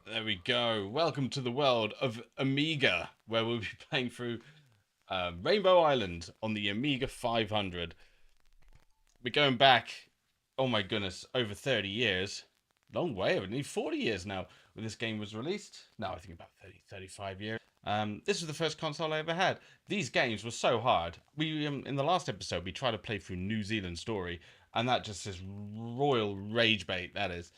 There we go. Welcome to the world of Amiga, where we'll be playing through Rainbow Island on the Amiga 500. We're going back, oh my goodness, over 30 years. Long way, nearly 40 years now when this game was released. No, I think about 30, 35 years. This was the first console I ever had. These games were so hard. We in the last episode, we tried to play through New Zealand Story, and that just is royal rage bait, that is.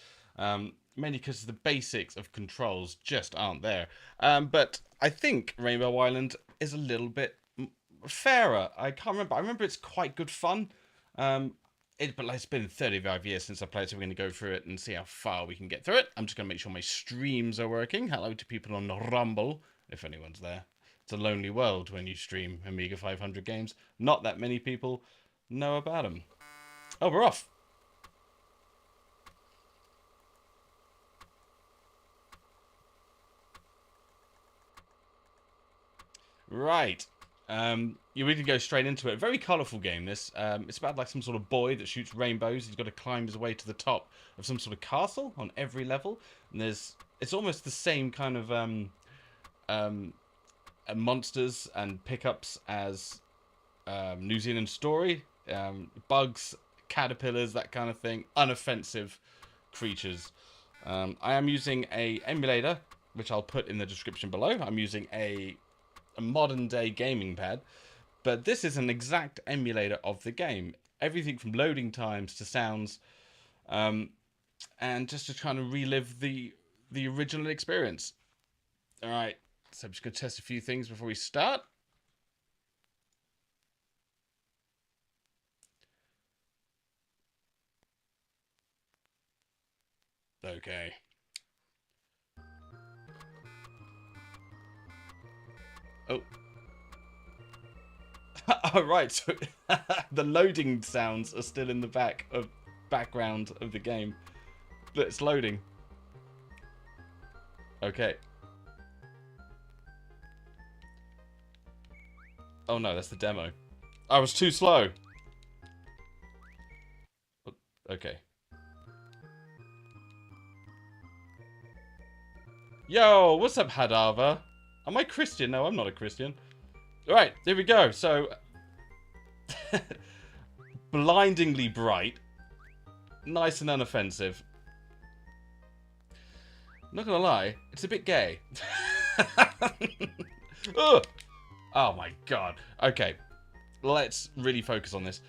Mainly because the basics of controls just aren't there. But I think Rainbow Island is a little bit fairer. I can't remember. I remember it's quite good fun. But it's been 35 years since I played, so we're going to go through it and see how far we can get through it. I'm just going to make sure my streams are working. Hello to people on Rumble, if anyone's there. It's a lonely world when you stream Amiga 500 games. Not that many people know about them. Oh, we're off. Right. You really go straight into it. Very colourful game, this. It's about like some sort of boy that shoots rainbows. He's got to climb his way to the top of some sort of castle on every level. And it's almost the same kind of monsters and pickups as New Zealand Story. Bugs, caterpillars, that kind of thing. Unoffensive creatures. I am using a emulator, which I'll put in the description below. I'm using a modern day gaming pad, but this is an exact emulator of the game. Everything from loading times to sounds, and just to try and relive the original experience. All right, so I'm just gonna test a few things before we start. Okay. Oh. All right, so the loading sounds are still in the background of the game, but it's loading. Okay. Oh no, that's the demo. I was too slow. Okay. Yo, what's up, Hadava? Am I Christian? No, I'm not a Christian. All right, there we go. So, blindingly bright, nice and unoffensive. Not gonna lie, it's a bit gay. Ugh. Oh my god. Okay, let's really focus on this.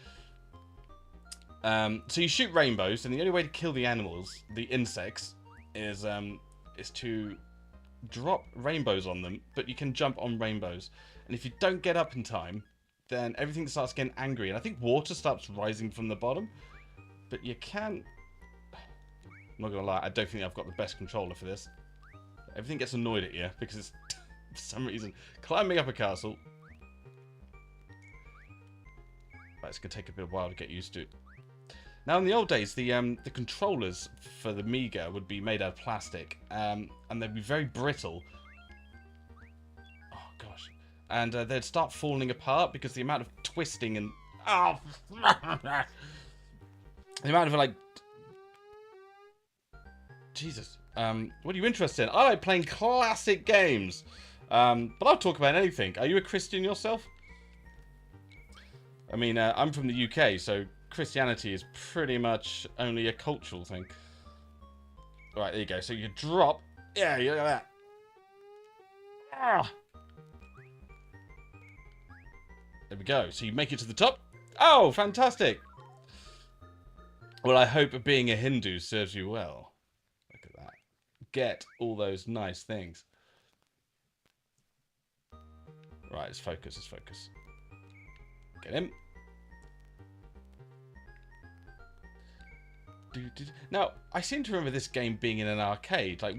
So you shoot rainbows, and the only way to kill the animals, the insects, is to drop rainbows on them. But you can jump on rainbows, and if you don't get up in time, then everything starts getting angry, and I think water starts rising from the bottom. But you can. I'm not gonna lie, I don't think I've got the best controller for this. Everything gets annoyed at you because it's for some reason climbing up a castle. Right, it's gonna take a bit of a while to get used to. Now, in the old days, the controllers for the Amiga would be made out of plastic, and they'd be very brittle. Oh gosh, and they'd start falling apart because the amount of twisting and the amount of like Jesus. What are you interested in? I like playing classic games, but I'll talk about anything. Are you a Christian yourself? I mean, I'm from the UK, so Christianity is pretty much only a cultural thing. Right, there you go. So you drop. Yeah, you look at that. Ah. There we go. So you make it to the top. Oh, fantastic. Well, I hope being a Hindu serves you well. Look at that. Get all those nice things. Right, let's focus. Let's focus. Get him. Now, I seem to remember this game being in an arcade. Like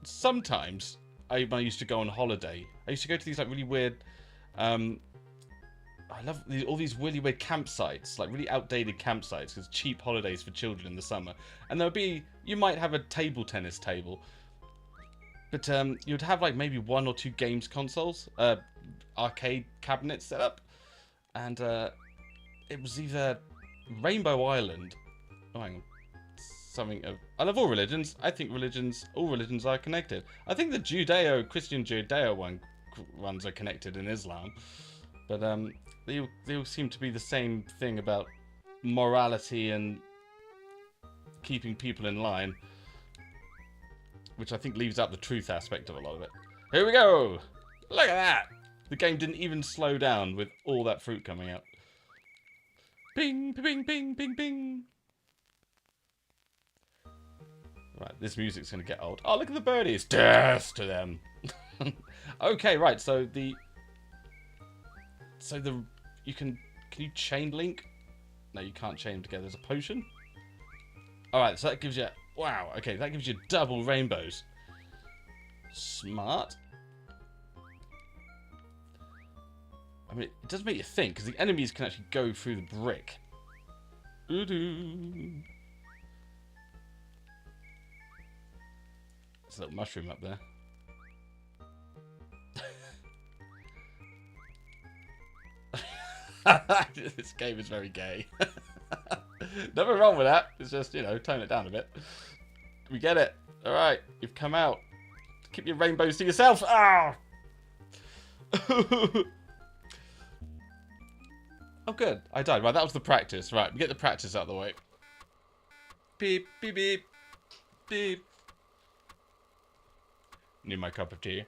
sometimes when I used to go on holiday, I used to go to these like really weird. I love all these really weird campsites, like really outdated campsites, because cheap holidays for children in the summer. And you might have a table tennis table, but you'd have like maybe one or two games consoles, arcade cabinets set up, and it was either Rainbow Island. Oh, hang on. something of... I love all religions. I think all religions are connected. I think the Christian Judeo ones are connected in Islam. But they all seem to be the same thing about morality and keeping people in line. Which I think leaves out the truth aspect of a lot of it. Here we go! Look at that! The game didn't even slow down with all that fruit coming out. Ping, ping, ping, ping, ping. Right, this music's gonna get old. Oh, look at the birdies! Death to them! Okay, right, so can you chain link? No, you can't chain them together. There's a potion. Alright, so that gives you... Wow, okay, that gives you double rainbows. Smart. I mean, it does make you think, because the enemies can actually go through the brick. There's a little mushroom up there. This game is very gay. Nothing wrong with that. It's just, you know, tone it down a bit. We get it. Alright, you've come out. Keep your rainbows to yourself. Ah! Oh, good. I died. Right, that was the practice. Right, we get the practice out of the way. Beep, beep, beep. Beep. Need my cup of tea.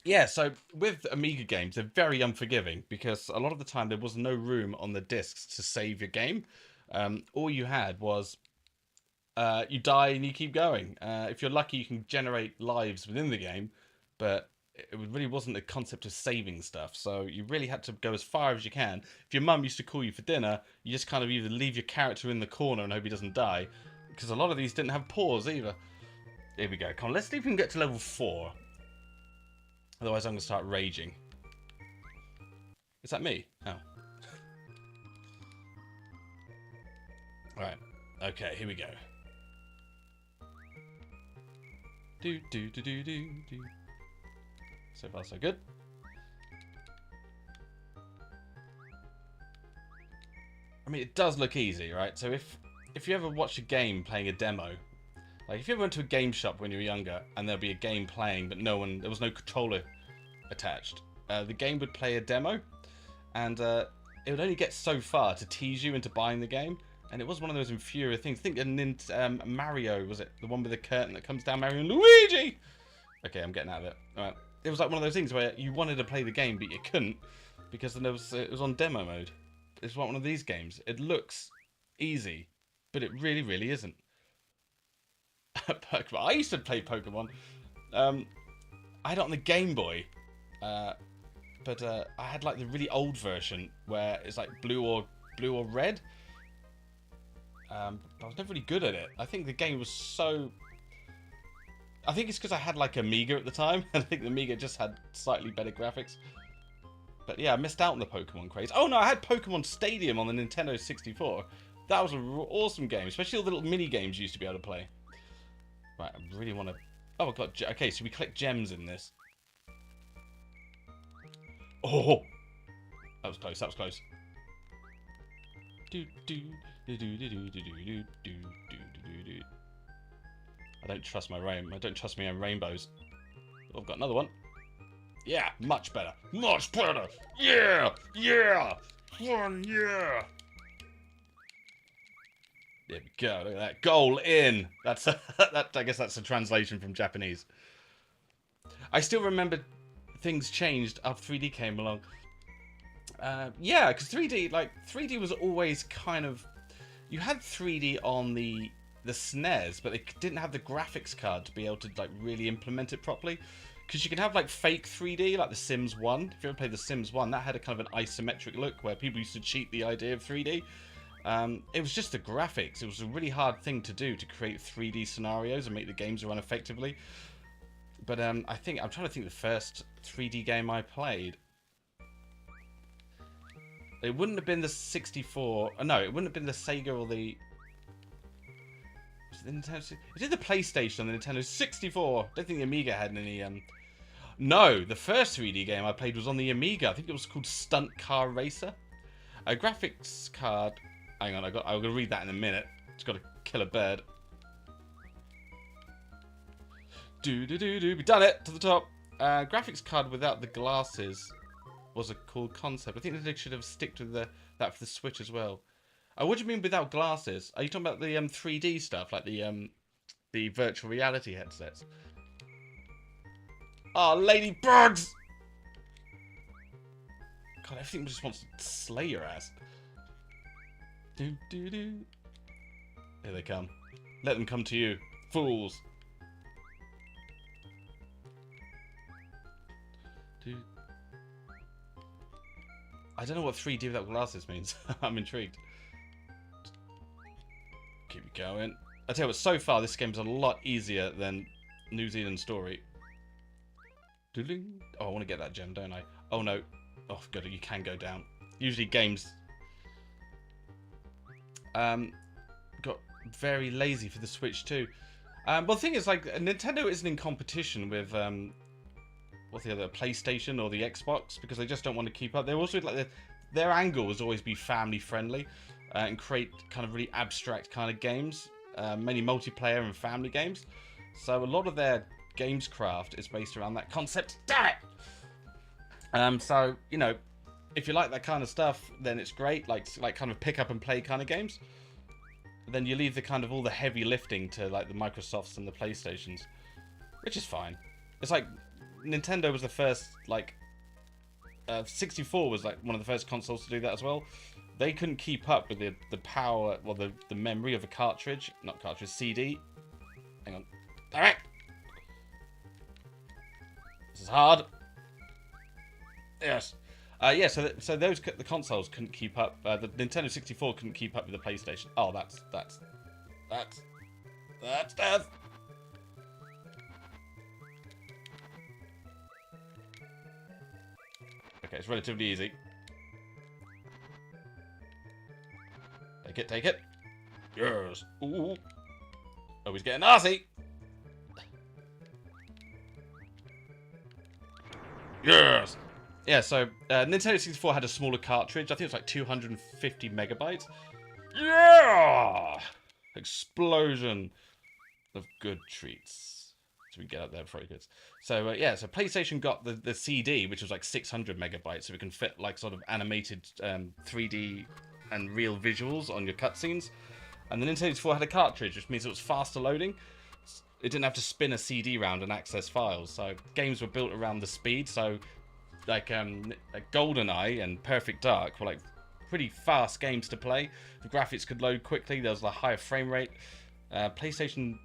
Yeah, so with Amiga games, they're very unforgiving because a lot of the time there was no room on the discs to save your game. All you had was you die and you keep going. If you're lucky, you can generate lives within the game, but it really wasn't the concept of saving stuff. So you really had to go as far as you can. If your mum used to call you for dinner, you just kind of either leave your character in the corner and hope he doesn't die, because a lot of these didn't have pause either. Here we go. Come on, let's see if we can get to level 4. Otherwise, I'm going to start raging. Is that me? Oh. Alright. Okay, here we go. Do, do, do, do, do, do. So far, so good. I mean, it does look easy, right? So if you ever watch a game playing a demo, like if you ever went to a game shop when you were younger and there'd be a game playing but there was no controller attached, the game would play a demo and it would only get so far to tease you into buying the game, and it was one of those infuriating things. I think Mario, was it the one with the curtain that comes down, Mario and Luigi? Okay, I'm getting out of it. Alright. It was like one of those things where you wanted to play the game but you couldn't because then it was on demo mode. It's one of these games. It looks easy, but it really, really isn't. Pokemon. I used to play Pokemon. I had it on the Game Boy, but I had like the really old version where it's like blue or red. I was never really good at it. I think the game was so... I think it's because I had like Amiga at the time. I think the Amiga just had slightly better graphics. But yeah, I missed out on the Pokemon craze. Oh no, I had Pokemon Stadium on the Nintendo 64. That was an awesome game, especially all the little mini games you used to be able to play. Right, I really want to... Oh, I've got... Okay, so we collect gems in this. Oh! That was close, that was close. I don't trust my I don't trust my own rainbows. Oh, I've got another one. Yeah, much better. Much better! Yeah! Yeah! Fun, yeah! There we go. Look at that. Goal in. That's I guess that's a translation from Japanese. I still remember things changed after 3D came along. Yeah, because 3D was always kind of... You had 3D on the SNES, but they didn't have the graphics card to be able to like really implement it properly. Because you can have like fake 3D, like The Sims 1. If you ever played The Sims 1, that had a kind of an isometric look where people used to cheat the idea of 3D. It was just the graphics. It was a really hard thing to do, to create 3D scenarios and make the games run effectively. But I'm trying to think the first 3D game I played. It wouldn't have been the 64. No, it wouldn't have been the Sega or the... Was it the Nintendo? It did the PlayStation on the Nintendo 64. I don't think the Amiga had any... No, the first 3D game I played was on the Amiga. I think it was called Stunt Car Racer. A graphics card... Hang on, I'm gonna read that in a minute. Just gotta kill a bird. We done it to the top. Graphics card without the glasses was a cool concept. I think they should have sticked with that for the Switch as well. What do you mean without glasses? Are you talking about the 3D stuff, like the virtual reality headsets? Oh, ladybugs! God, everything just wants to slay your ass. Here they come. Let them come to you, fools. I don't know what 3D without glasses means. I'm intrigued. Keep it going. I tell you what, so far this game's a lot easier than New Zealand Story. Oh, I want to get that gem, don't I? Oh no. Oh god, you can go down. Usually games got very lazy for the Switch too. Well, the thing is, like, Nintendo isn't in competition with what's the other, PlayStation or the Xbox, because they just don't want to keep up. They're also like their angle was always be family friendly and create kind of really abstract kind of games, many multiplayer and family games. So a lot of their games craft is based around that concept. Damn it! So you know, if you like that kind of stuff, then it's great. Like kind of pick up and play kind of games. Then you leave the kind of all the heavy lifting to like the Microsofts and the PlayStations, which is fine. It's like Nintendo was the first, like 64 was like one of the first consoles to do that as well. They couldn't keep up with the power, well, the memory of a cartridge, not cartridge, CD. Hang on. Alright. This is hard. Yes. Yeah, so the consoles couldn't keep up. The Nintendo 64 couldn't keep up with the PlayStation. Oh, that's death. Okay, it's relatively easy. Take it. Yes. Ooh. Oh, he's getting nasty. Yes. Yeah, so Nintendo 64 had a smaller cartridge. I think it was like 250 megabytes. Yeah! Explosion of good treats. So we get up there before it gets. So yeah, so PlayStation got the CD, which was like 600 megabytes, so it can fit like sort of animated 3D and real visuals on your cutscenes. And the Nintendo 64 had a cartridge, which means it was faster loading. It didn't have to spin a CD round and access files. So games were built around the speed. So like GoldenEye and Perfect Dark were like pretty fast games to play. The graphics could load quickly. There was a higher frame rate. PlayStation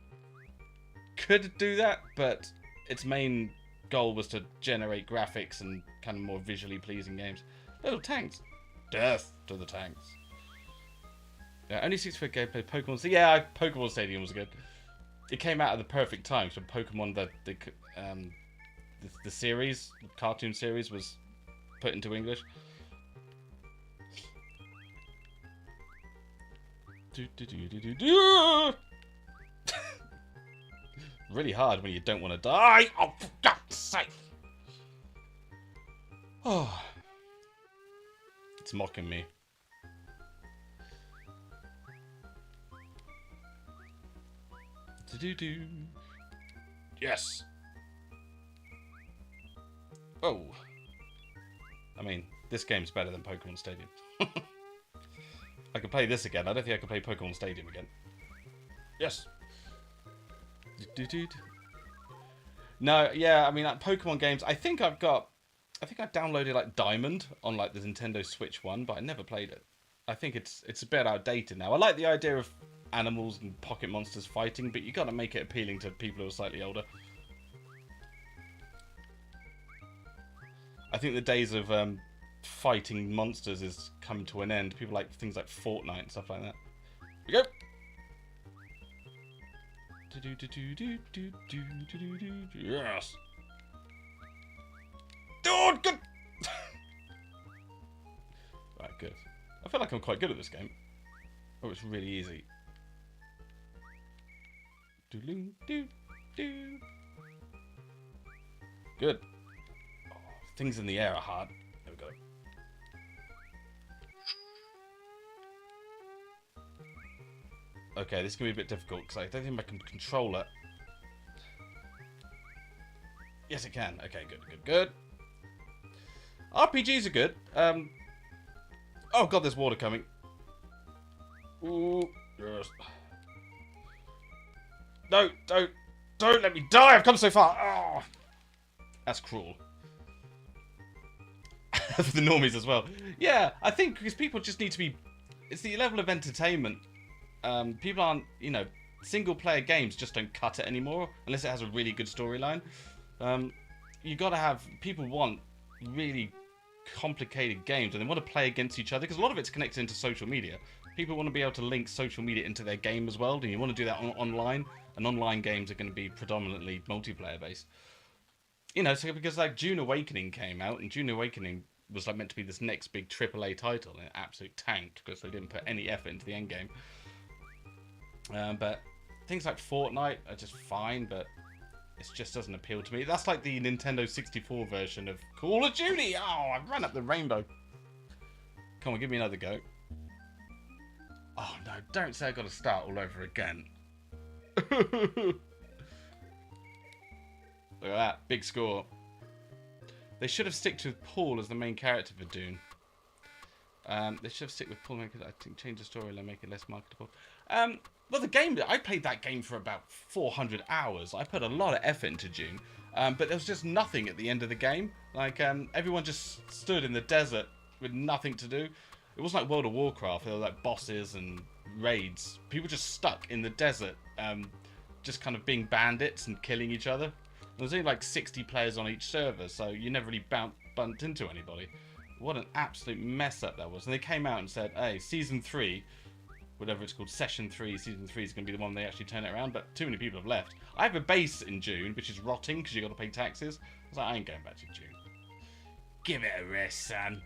could do that, but its main goal was to generate graphics and kind of more visually pleasing games. Little tanks. Death to the tanks. Yeah, only 6-foot gameplay. Pokemon. So yeah, Pokemon Stadium was good. It came out at the perfect time. So Pokemon, the series, the cartoon series, was put into English. Really hard when you don't want to die. Oh, for God's sake! Oh, it's mocking me. Yes. Oh. I mean, this game's better than Pokemon Stadium. I could play this again. I don't think I could play Pokemon Stadium again. Yes. No, yeah, I mean, like, Pokemon games, I think I downloaded like Diamond on like the Nintendo Switch 1, but I never played it. I think it's a bit outdated now. I like the idea of animals and pocket monsters fighting, but you gotta make it appealing to people who are slightly older. I think the days of fighting monsters is coming to an end. People like things like Fortnite and stuff like that. Here we go! Yes! Dude, good! Right, good. I feel like I'm quite good at this game. Oh, it's really easy. Good. Oh, things in the air are hard. There we go. Okay, this is going to be a bit difficult because I don't think I can control it. Yes, it can. Okay, good. RPGs are good. Oh god, there's water coming. Ooh, yes. No, don't let me die. I've come so far. Oh, that's cruel. For the normies as well. Yeah, I think because people just need to be. It's the level of entertainment. People aren't, single player games just don't cut it anymore unless it has a really good storyline. You got to have people want really complicated games and they want to play against each other because a lot of it's connected into social media. People want to be able to link social media into their game as well, and you want to do that online. And online games are going to be predominantly multiplayer based. So because like Dune Awakening came out, and Dune Awakening was like meant to be this next big AAA title, and it absolutely tanked because they didn't put any effort into the end game. But things like Fortnite are just fine, but it just doesn't appeal to me. That's like the Nintendo 64 version of Call of Duty. Oh, I've run up the rainbow. Come on, give me another go. Oh no, don't say I got to start all over again. Look at that, big score. They should have sticked with Paul as the main character for Dune. They should have stick with Paul. I think change the story and make it less marketable. Well, the game, I played that game for about 400 hours. I put a lot of effort into Dune, but there was just nothing at the end of the game. Like everyone just stood in the desert with nothing to do. It wasn't like World of Warcraft. There were like bosses and raids. People just stuck in the desert, just kind of being bandits and killing each other. There was only like 60 players on each server, so you never really bumped into anybody. What an absolute mess up that was. And they came out and said, hey, Season 3, whatever it's called, Session 3, Season 3 is going to be the one they actually turn it around, but too many people have left. I have a base in Dune, which is rotting because you got to pay taxes. I was like, I ain't going back to Dune. Give it a rest, son.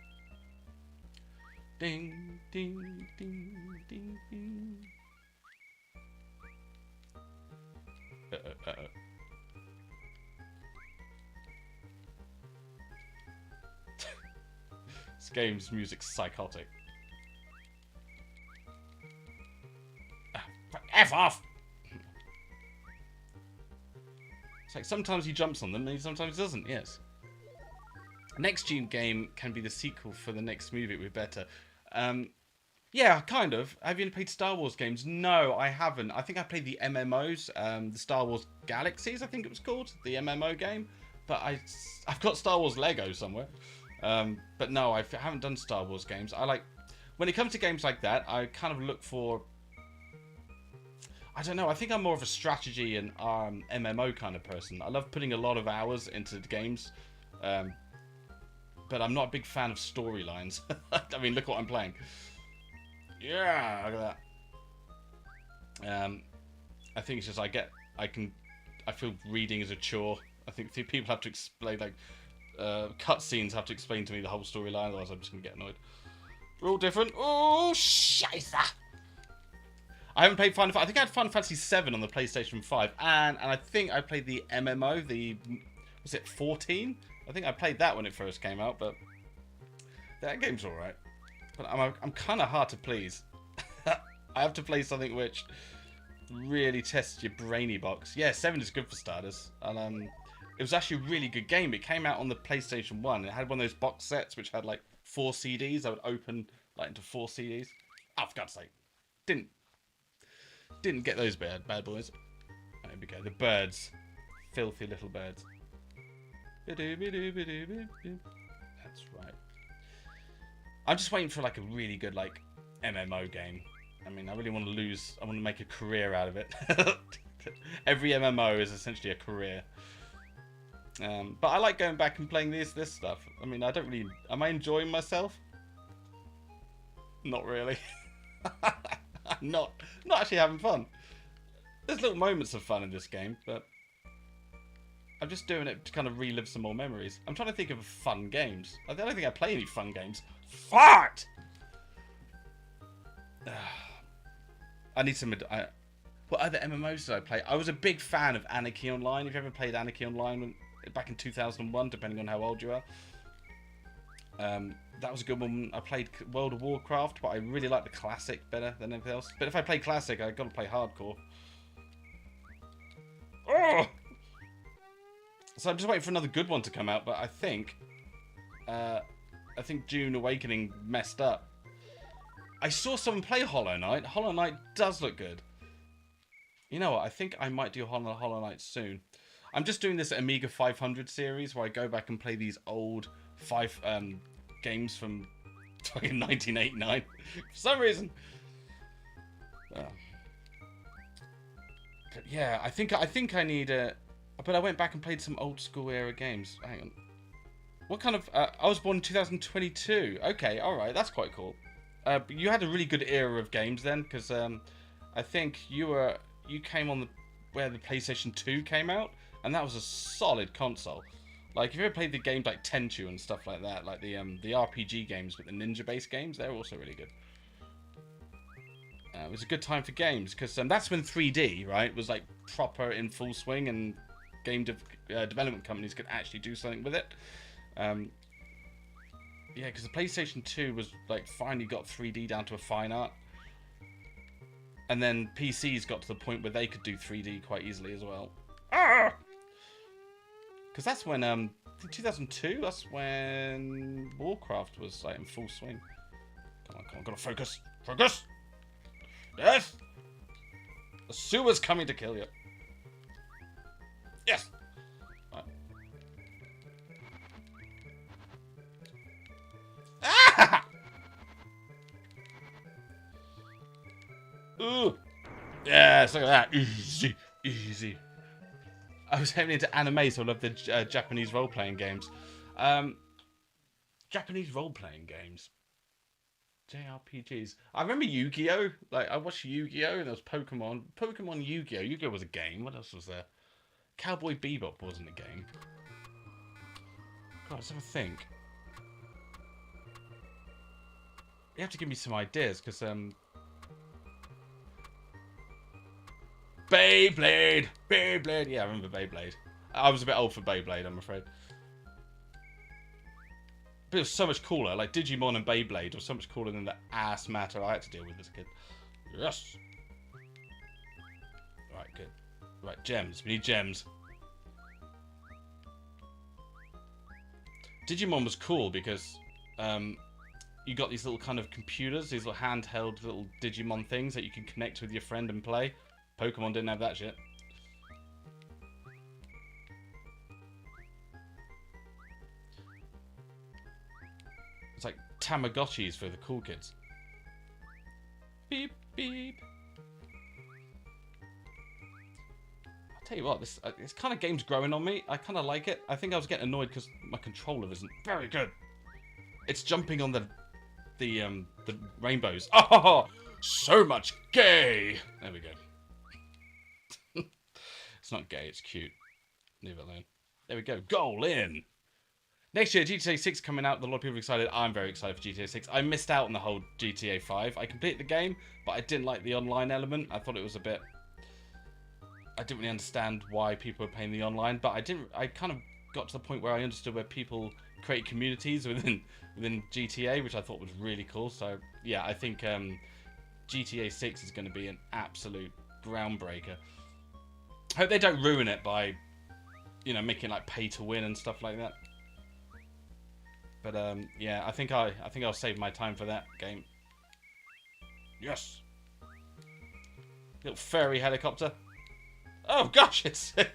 Ding, ding, ding, ding, ding. This game's music's psychotic. F off! It's like sometimes he jumps on them and sometimes he doesn't, yes. Next Dune game can be the sequel for the next movie with better. Yeah, kind of. Have you played Star Wars games? No, I haven't. I think I played the MMOs, the Star Wars Galaxies, I think it was called, the MMO game. But I've got Star Wars Lego somewhere. But no, I haven't done Star Wars games. When it comes to games like that, I kind of look for, I don't know, I think I'm more of a strategy and MMO kind of person. I love putting a lot of hours into the games. But I'm not a big fan of storylines. I mean, look what I'm playing. Yeah, look at that. I think it's just I feel reading is a chore. I think people have to explain, like, cutscenes have to explain to me the whole storyline, otherwise I'm just going to get annoyed. We're all different. Oh, scheisse! I haven't played Final Fantasy. I think I had Final Fantasy 7 on the PlayStation 5, and I think I played the MMO, was it 14? I think I played that when it first came out, but that game's alright. But I'm kind of hard to please. I have to play something which really tests your brainy box. Yeah, 7 is good for starters. And it was actually a really good game. It came out on the PlayStation 1. It had one of those box sets which had like 4 CDs. I would open like into 4 CDs. Oh, for God's sake. Didn't get those bad boys. There we go. The birds. Filthy little birds. That's right. I'm just waiting for like a really good like MMO game. I mean, I really want to lose. I want to make a career out of it. Every MMO is essentially a career. But I like going back and playing this stuff. I mean, I don't really. Am I enjoying myself? Not really. I'm not actually having fun. There's little moments of fun in this game, but I'm just doing it to kind of relive some more memories. I'm trying to think of fun games. I don't think I play any fun games. Fart! I need some... what other MMOs did I play? I was a big fan of Anarchy Online. If you ever played Anarchy Online back in 2001, depending on how old you are. That was a good one. I played World of Warcraft, but I really like the classic better than anything else. But if I play classic, I gotta play hardcore. Oh! So I'm just waiting for another good one to come out, but I think Dune Awakening messed up. I saw someone play Hollow Knight. Hollow Knight does look good. You know what? I think I might do Hollow Knight soon. I'm just doing this Amiga 500 series where I go back and play these old games from fucking 1989 for some reason. But yeah, I think I need a. But I went back and played some old school era games. Hang on. What kind of? I was born in 2022. Okay, all right, that's quite cool. But you had a really good era of games then, because I think you came on where the PlayStation 2 came out, and that was a solid console. Like if you ever played the games like Tenchu and stuff like that, like the RPG games with the ninja-based games, they're also really good. It was a good time for games because that's when 3D was like proper in full swing, and game development companies could actually do something with it. Yeah, because the PlayStation 2 was like finally got 3D down to a fine art, and then PCs got to the point where they could do 3D quite easily as well. Because that's when 2002. That's when Warcraft was like in full swing. Come on, gotta focus. Focus. Yes. The sewer's coming to kill you. Yes. Right. Ah! Ooh. Yes, look at that. Easy, easy. I was heavily into anime, so I love the Japanese role-playing games. Japanese role-playing games. JRPGs. I remember Yu-Gi-Oh! Like, I watched Yu-Gi-Oh! And there was Pokemon. Pokemon Yu-Gi-Oh! Yu-Gi-Oh! Was a game. What else was there? Cowboy Bebop wasn't a game. God, let's have a think. You have to give me some ideas, because, Beyblade! Beyblade! Yeah, I remember Beyblade. I was a bit old for Beyblade, I'm afraid. But it was so much cooler. Like, Digimon and Beyblade was so much cooler than the ass matter I had to deal with as a kid. Yes! Right, good. Right, gems. We need gems. Digimon was cool because you got these little kind of computers, these little handheld little Digimon things that you can connect with your friend and play. Pokemon didn't have that shit. It's like Tamagotchis for the cool kids. Beep, beep. I'll tell you what, this kind of game's growing on me. I kind of like it. I think I was getting annoyed because my controller isn't very good. It's jumping on the rainbows. Oh, so much gay. There we go. It's not gay, it's cute. Leave it alone. There we go. Goal in. Next year, GTA 6 coming out. A lot of people are excited. I'm very excited for GTA 6. I missed out on the whole GTA 5. I completed the game, but I didn't like the online element. I thought it was a bit... I didn't really understand why people were playing the online, but I kind of got to the point where I understood where people create communities within GTA, which I thought was really cool. So, yeah, I think GTA 6 is going to be an absolute groundbreaker. I hope they don't ruin it by, making like pay to win and stuff like that. But yeah, I think I'll save my time for that game. Yes. Little furry helicopter. Oh gosh, it's right.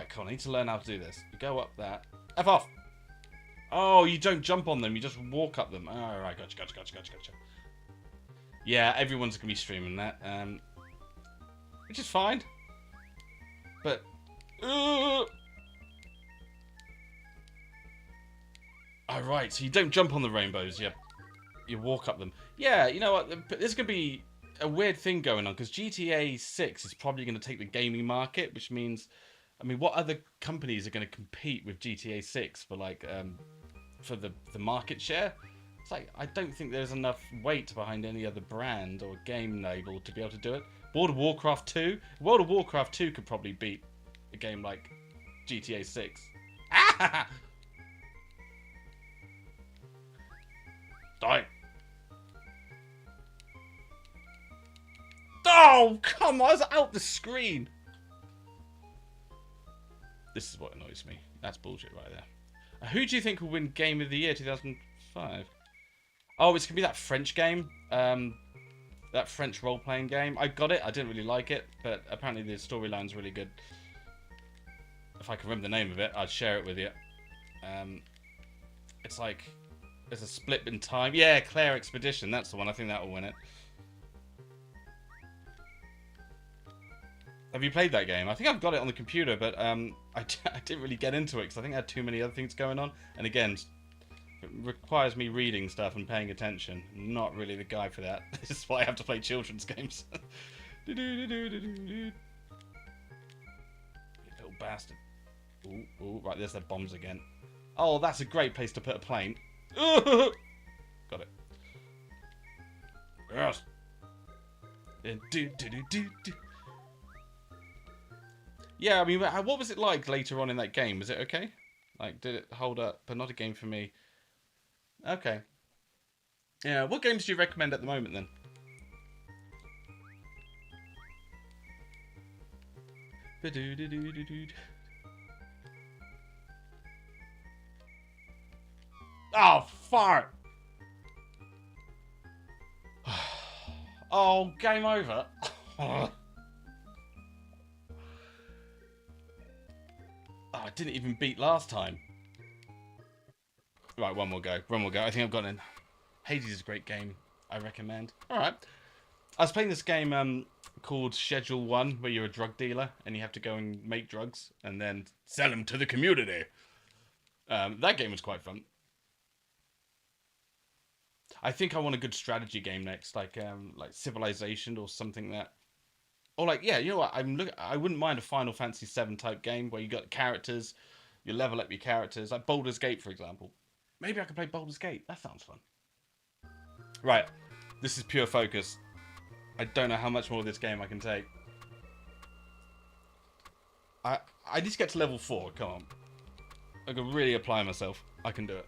Come on, I need to learn how to do this. You go up that. F off. Oh, you don't jump on them. You just walk up them. All right, gotcha. Yeah, everyone's gonna be streaming that. Which is fine. But alright, so you don't jump on the rainbows, you walk up them. Yeah, you know what, there's going to be a weird thing going on, because GTA 6 is probably going to take the gaming market, which means, what other companies are going to compete with GTA 6 for, like, for the market share? It's like, I don't think there's enough weight behind any other brand or game label to be able to do it. World of Warcraft 2? World of Warcraft 2 could probably beat a game like GTA 6. Ah! Die. Oh, come on, it's out the screen. This is what annoys me. That's bullshit right there. Who do you think will win Game of the Year 2005? Oh, it's going to be that French game. That French role-playing game. I got it. I didn't really like it, but apparently the storyline's really good. If I can remember the name of it, I'd share it with you. It's like there's a split in time. Yeah, Claire Expedition. That's the one. I think that will win it. Have you played that game? I think I've got it on the computer, but I didn't really get into it because I think I had too many other things going on. And again, it requires me reading stuff and paying attention. I'm not really the guy for that. This is why I have to play children's games. You little bastard. Ooh, ooh, right, there's their bombs again. Oh, that's a great place to put a plane. Got it. Yes. Yeah, I mean, what was it like later on in that game? Was it okay? Like, did it hold up? But not a game for me. Okay. Yeah, what games do you recommend at the moment, then? Oh, fart! Oh, game over. Oh, I didn't even beat last time. Right, one more go. One more go. I think I've got in. Hades is a great game. I recommend. Alright. I was playing this game called Schedule 1, where you're a drug dealer, and you have to go and make drugs, and then sell them to the community. That game was quite fun. I think I want a good strategy game next, like Civilization or something that... Or like, yeah, you know what? I wouldn't mind a Final Fantasy VII type game where you got characters, you level up your characters, like Baldur's Gate, for example. Maybe I could play Baldur's Gate. That sounds fun. Right, this is pure focus. I don't know how much more of this game I can take. I need to get to level 4. Come on, I can really apply myself. I can do it.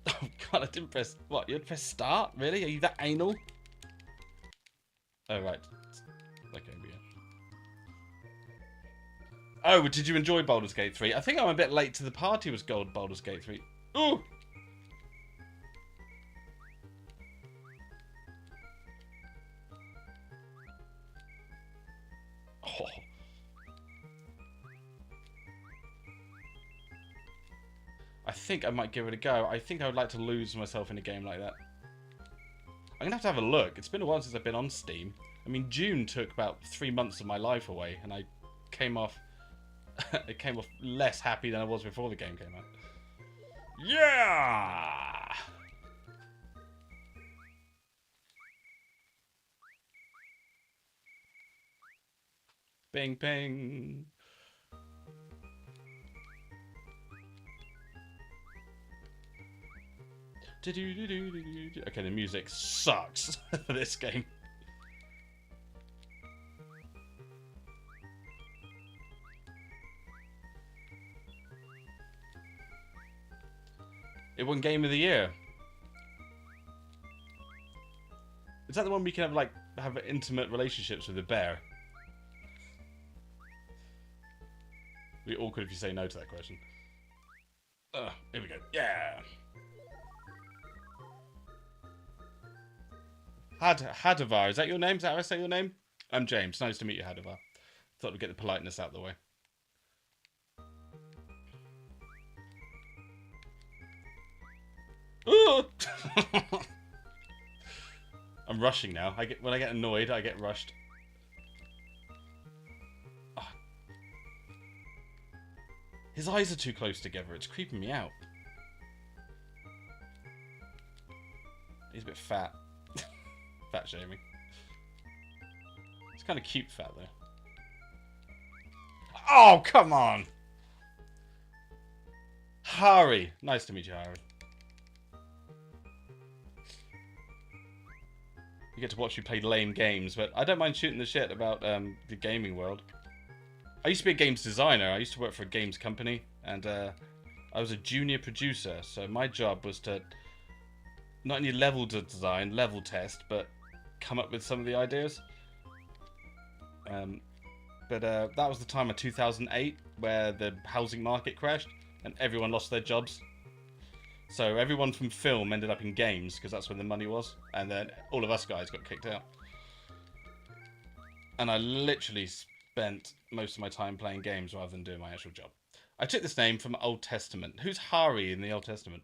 Oh god, I didn't press... What, you had to press start? Really? Are you that anal? Oh, right. Okay, yeah. Oh, did you enjoy Baldur's Gate 3? I think I'm a bit late to the party with Baldur's Gate 3. Ooh! Oh. I think I might give it a go. I think I would like to lose myself in a game like that. I'm going to have a look. It's been a while since I've been on Steam. I mean, June took about 3 months of my life away, and I came off... it came off less happy than I was before the game came out. Yeah! Bing, bing. Okay, the music sucks for this game. It won Game of the Year. Is that the one we can have intimate relationships with a bear? Be awkward if you say no to that question. Here we go. Yeah. Hadavar, is that your name? Is that how I say your name? I'm James. Nice to meet you, Hadavar. Thought we'd get the politeness out of the way. I'm rushing now. When I get annoyed, I get rushed. Oh. His eyes are too close together. It's creeping me out. He's a bit fat. Fat shaming. It's kind of cute fat though. Oh, come on! Hari. Nice to meet you, Hari. You get to watch me play lame games, but I don't mind shooting the shit about the gaming world. I used to be a games designer. I used to work for a games company, and I was a junior producer. So my job was to not only level design, level test, but come up with some of the ideas. But that was the time of 2008 where the housing market crashed and everyone lost their jobs. So everyone from film ended up in games because that's where the money was, and then all of us guys got kicked out. And I literally spent most of my time playing games rather than doing my actual job. I took this name from Old Testament. Who's Hari in the Old Testament?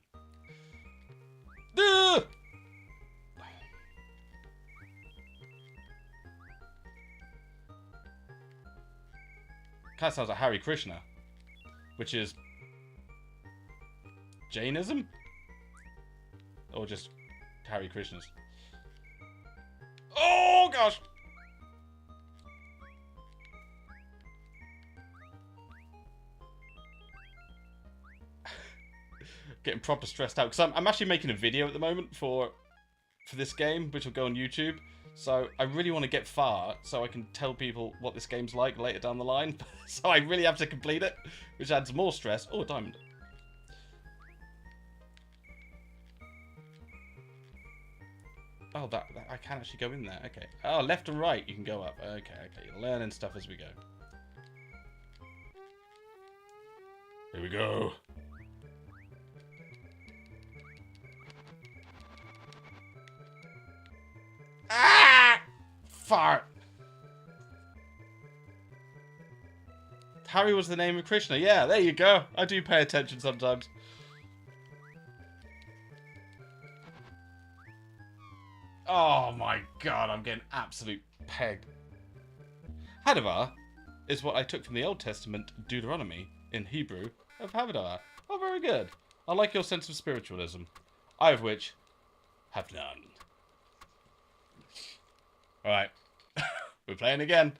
Kind of sounds like Hare Krishna, which is Jainism? Or just Hare Krishnas? Oh, gosh! Getting proper stressed out. Because I'm actually making a video at the moment for this game, which will go on YouTube. So I really want to get far so I can tell people what this game's like later down the line. So I really have to complete it, which adds more stress. Oh, a diamond. Oh, that I can actually go in there. Okay. Oh, left and right you can go up. Okay. You're learning stuff as we go. Here we go. Ah! Fart. Harry was the name of Krishna. Yeah, there you go. I do pay attention sometimes. Oh my god, I'm getting absolute pegged. Hadavar is what I took from the Old Testament Deuteronomy in Hebrew of Havadar. Oh, very good. I like your sense of spiritualism. I of which have none. Alright. We're playing again.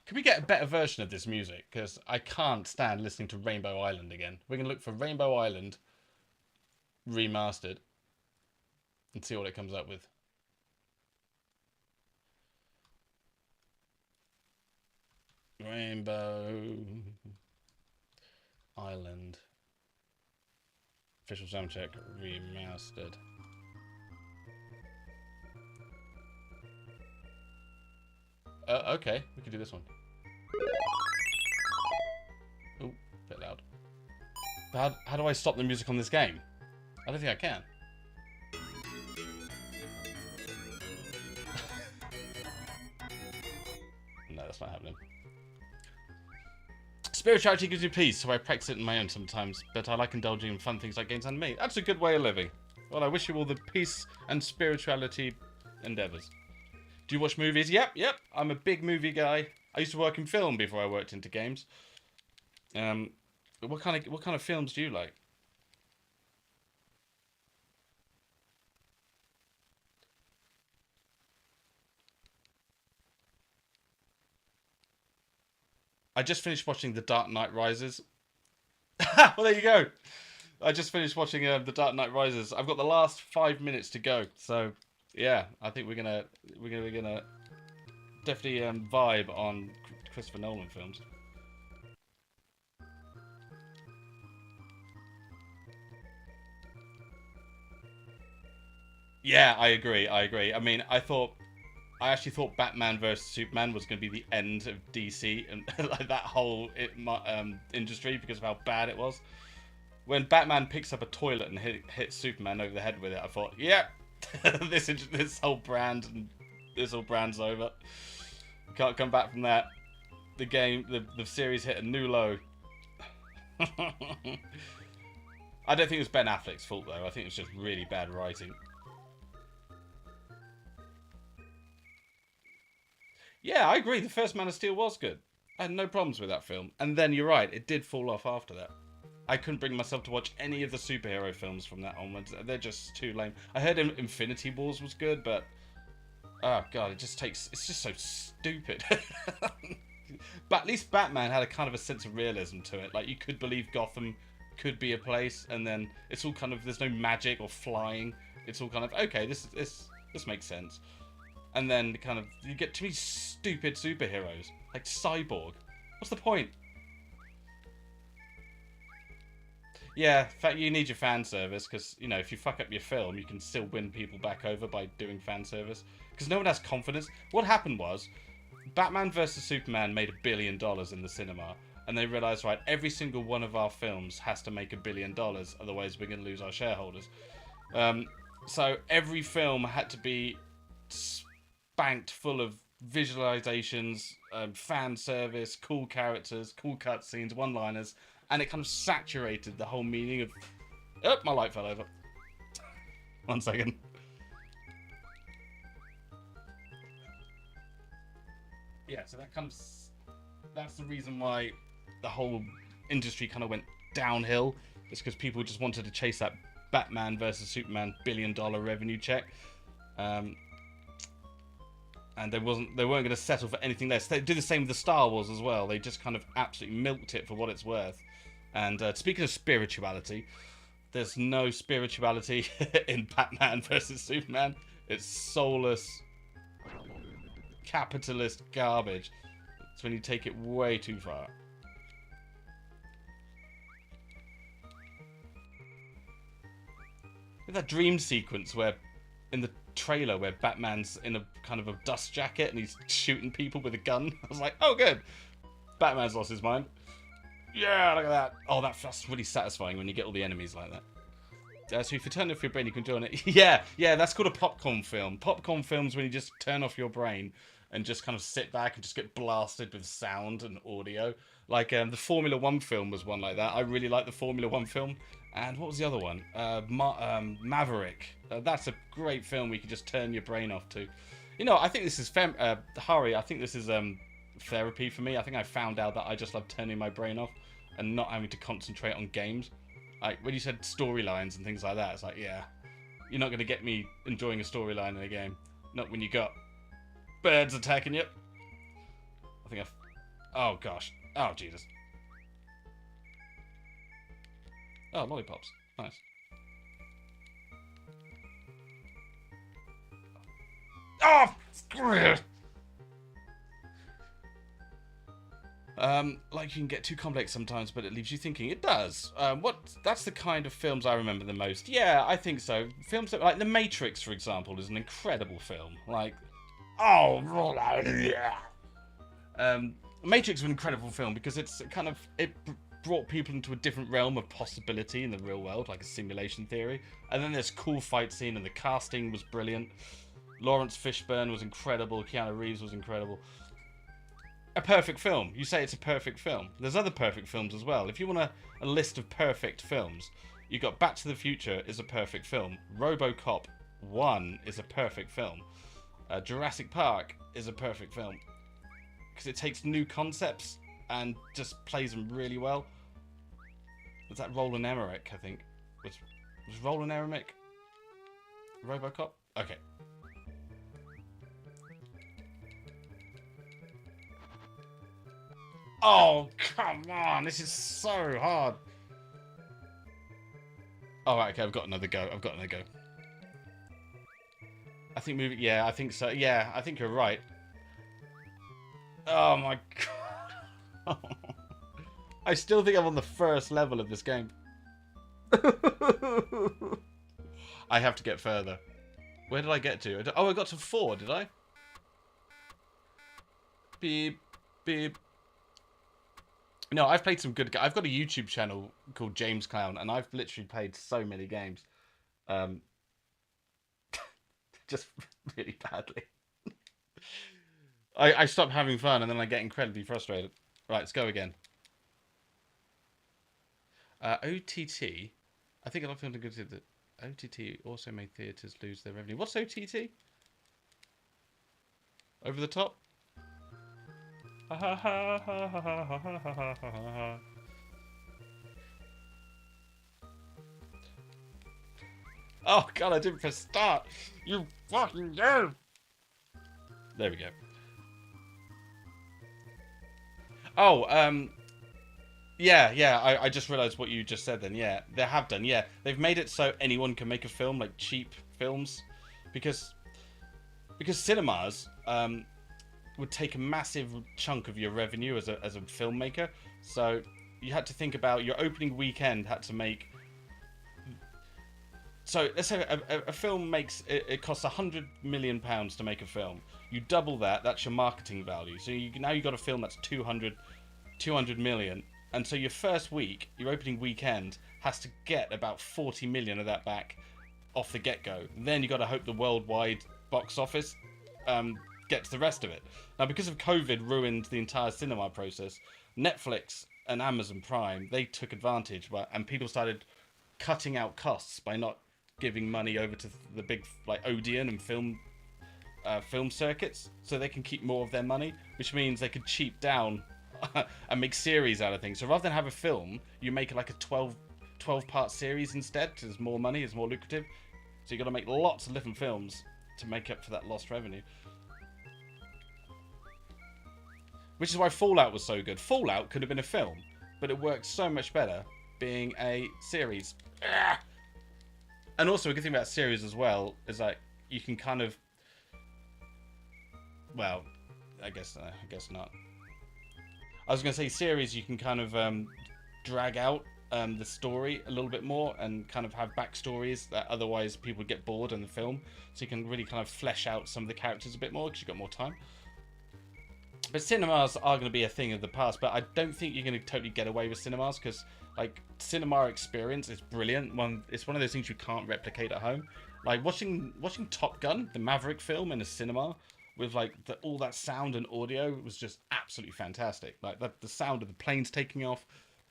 Can we get a better version of this music? Because I can't stand listening to Rainbow Island again. We're going to look for Rainbow Island remastered and see what it comes up with. Rainbow Island official soundtrack remastered. Okay, we can do this one. Oh, a bit loud. How do I stop the music on this game? I don't think I can. No, that's not happening. Spirituality gives you peace, so I practice it in my own sometimes, but I like indulging in fun things like games and me. That's a good way of living. Well, I wish you all the peace and spirituality endeavours. Do you watch movies? Yep. I'm a big movie guy. I used to work in film before I worked into games. What kind of films do you like? I just finished watching The Dark Knight Rises. Well, there you go. I just finished watching The Dark Knight Rises. I've got the last 5 minutes to go, so yeah, I think we're gonna definitely vibe on Christopher Nolan films. Yeah, I agree. I mean, I actually thought Batman vs Superman was going to be the end of DC and like that whole industry because of how bad it was. When Batman picks up a toilet and hits Superman over the head with it, I thought, yeah, this whole brand's over. Can't come back from that. The series hit a new low. I don't think it was Ben Affleck's fault though. I think it was just really bad writing. Yeah, I agree. The first Man of Steel was good. I had no problems with that film. And then you're right, it did fall off after that. I couldn't bring myself to watch any of the superhero films from that onwards. They're just too lame. I heard Infinity Wars was good, but oh god, it's just so stupid. But at least Batman had a kind of a sense of realism to it. Like you could believe Gotham could be a place, and then it's all kind of there's no magic or flying. It's all kind of okay. This makes sense. And then kind of you get too many stupid superheroes like Cyborg. What's the point? Yeah, you need your fan service because, you know, if you fuck up your film, you can still win people back over by doing fan service. Because no one has confidence. What happened was, Batman vs Superman made $1 billion in the cinema, and they realised, right, every single one of our films has to make $1 billion, otherwise we're going to lose our shareholders. So every film had to be spanked full of visualizations, fan service, cool characters, cool cutscenes, one-liners, and it kind of saturated the whole meaning of... Oh, my light fell over. 1 second. Yeah, so that kind of... That's the reason why the whole industry kind of went downhill. It's because people just wanted to chase that Batman versus Superman $1 billion revenue check. And they weren't going to settle for anything less. They did the same with the Star Wars as well. They just kind of absolutely milked it for what it's worth. And speaking of spirituality, there's no spirituality in Batman versus Superman. It's soulless, capitalist garbage. It's when you take it way too far. That dream sequence where, in the trailer, where Batman's in a kind of a dust jacket and he's shooting people with a gun. I was like, oh, good. Batman's lost his mind. Yeah, look at that. Oh, that's really satisfying when you get all the enemies like that. So if you turn off your brain, you can join it. Yeah, that's called a popcorn film. Popcorn films when you just turn off your brain and just kind of sit back and just get blasted with sound and audio. Like the Formula 1 film was one like that. I really like the Formula 1 film. And what was the other one? Maverick. That's a great film where you can just turn your brain off to. You know, I think this is Hari. I think this is therapy for me. I think I found out that I just love turning my brain off and not having to concentrate on games. Like when you said storylines and things like that, it's like, yeah, you're not going to get me enjoying a storyline in a game. Not when you got birds attacking you. I think oh gosh. Oh Jesus. Oh, lollipops. Nice. Oh, screw it. Like you can get too complex sometimes, but it leaves you thinking. It does. That's the kind of films I remember the most. Yeah, I think so. Films like The Matrix, for example, is an incredible film. Like, oh, yeah. Matrix is an incredible film because it brought people into a different realm of possibility in the real world, like a simulation theory. And then there's cool fight scene, and the casting was brilliant. Lawrence Fishburne was incredible. Keanu Reeves was incredible. A perfect film. You say it's a perfect film. There's other perfect films as well. If you want a list of perfect films, you got Back to the Future is a perfect film. RoboCop 1 is a perfect film. Jurassic Park is a perfect film. Because it takes new concepts and just plays them really well. Was that Roland Emmerich, I think? Was Roland Emmerich RoboCop? Okay. Oh, come on. This is so hard. Oh, right, okay. I've got another go. I think movie... Yeah, I think so. Yeah, I think you're right. Oh, my God. I still think I'm on the first level of this game. I have to get further. Where did I get to? Oh, I got to 4, did I? Beep, beep. No, I've played some good... I've got a YouTube channel called James Clown, and I've literally played so many games. Just really badly. I stop having fun, and then I get incredibly frustrated. Right, let's go again. OTT. I think a lot of films are good to the OTT also made theatres lose their revenue. What's OTT? Over the top? Oh God, I didn't press start. You fucking go. There we go. Oh, yeah, I just realised what you just said then. Yeah, they have done, yeah. They've made it so anyone can make a film, like cheap films. Because because cinemas would take a massive chunk of your revenue as a filmmaker. So you had to think about your opening weekend had to make. So let's say a film makes it costs £100 million to make a film. You double that, that's your marketing value. So now you got a film that's 200 million, and so your first week, your opening weekend, has to get about 40 million of that back off the get-go. Then you got to hope the worldwide box office gets the rest of it. Now, because of COVID ruined the entire cinema process, Netflix and Amazon Prime, they took advantage, and people started cutting out costs by not giving money over to the big like Odeon and film circuits, so they can keep more of their money, which means they could cheap down and make series out of things. So rather than have a film, you make like a 12-part series instead, because it's more money, it's more lucrative. So you got to make lots of different films to make up for that lost revenue. Which is why Fallout was so good. Fallout could have been a film, but it worked so much better being a series. And also, a good thing about series as well is like you can kind of, well, I guess not. I was going to say series, you can kind of drag out the story a little bit more and kind of have backstories that otherwise people would get bored in the film. So you can really kind of flesh out some of the characters a bit more because you've got more time. But cinemas are going to be a thing of the past, but I don't think you're going to totally get away with cinemas because, like, cinema experience is brilliant. It's one of those things you can't replicate at home. Like watching Top Gun, the Maverick film, in a cinema with like all that sound and audio was just absolutely fantastic. Like the sound of the planes taking off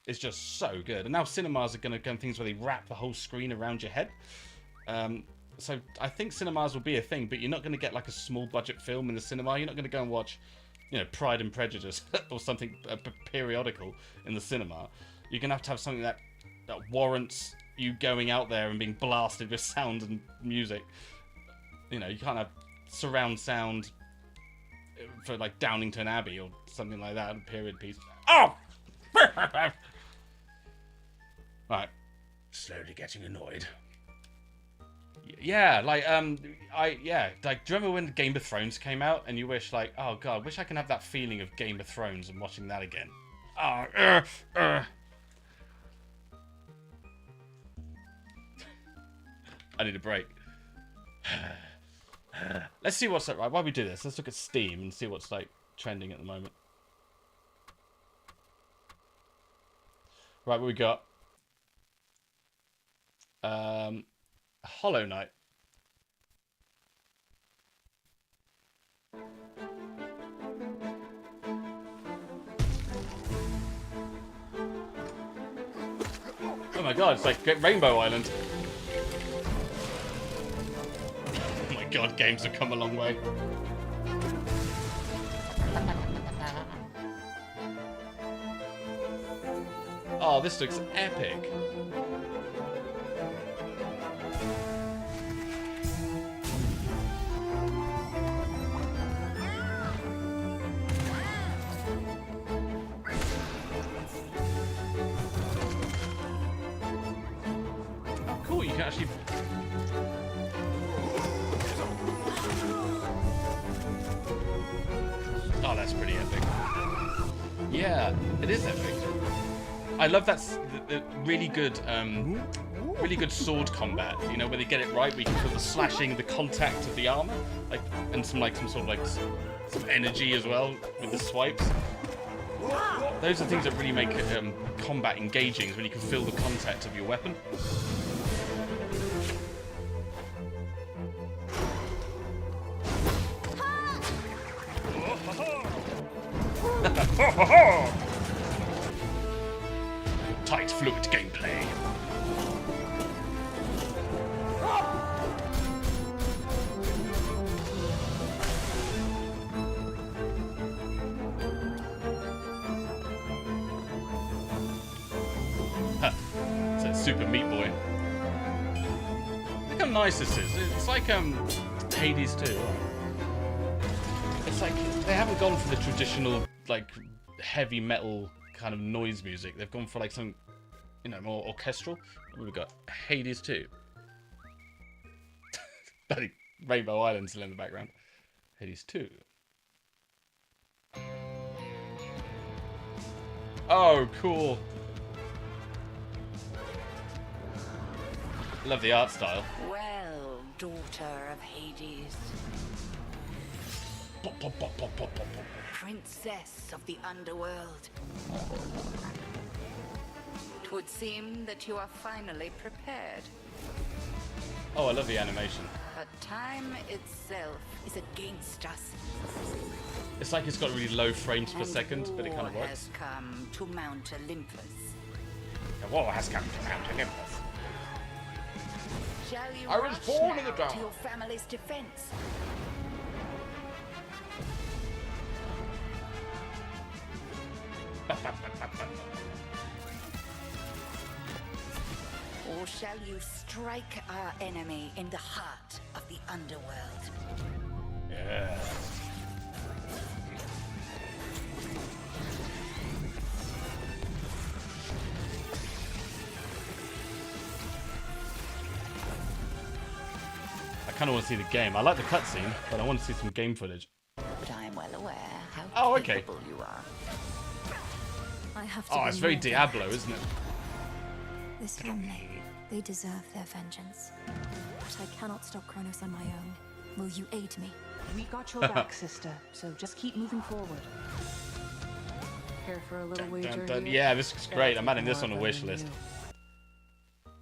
is just so good. And now cinemas are going to go things where they wrap the whole screen around your head. So I think cinemas will be a thing, but you're not going to get like a small budget film in the cinema. You're not going to go and watch, you know, Pride and Prejudice or something periodical in the cinema. You're going to have something that warrants you going out there and being blasted with sound and music. You know, you can't have surround sound for like Downington Abbey or something like that, a period piece. Oh! Right. Slowly getting annoyed. Yeah, like, like, do you remember when Game of Thrones came out and you wish, like, oh god, I wish I can have that feeling of Game of Thrones and watching that again. Oh, I need a break. Let's see what's up, right? While we do this, let's look at Steam and see what's, like, trending at the moment. Right, what we got? Hollow Knight. Oh my god, it's like Rainbow Island. Oh my god, games have come a long way. Oh, this looks epic. Oh, cool, you can actually... Oh, that's pretty epic. Yeah, it is epic. I love that the really good sword combat. You know, where they get it right, where you can feel the slashing, the contact of the armor, like, and some sort of like some energy as well with the swipes. Those are things that really make combat engaging, is when you can feel the contact of your weapon. Tight, fluid gameplay. It's a Super Meat Boy. Look how nice this is. It's like Hades 2. It's like they haven't gone for the traditional like heavy metal kind of noise music. They've gone for like some, you know, more orchestral. What have we got? Hades 2. Bloody Rainbow Island still in the background. Hades 2. Oh, cool. Love the art style. Well, daughter of Hades. Pop, pop, pop, pop, pop, pop, pop. Princess of the underworld. It would seem that you are finally prepared. Oh, I love the animation. But time itself is against us. It's like it's got really low frames per second, but it kind of war works. has come to Mount Olympus. The war has come to Mount Olympus. Shall you I was rush born in the now dark. to your family's defense? Or shall you strike our enemy in the heart of the underworld? Yeah. I kind of want to see the game. I like the cutscene, but I want to see some game footage. But I am well aware how Oh, okay. capable you are. I have to Oh, be it's very more than Diablo, that. isn't it? This family, they deserve their vengeance. But I cannot stop Kronos on my own. Will you aid me? We got your back, sister, so just keep moving forward. Care for a little wager Dun, dun. here? Yeah, this is great. I'm adding this More on a fun wish than list. you.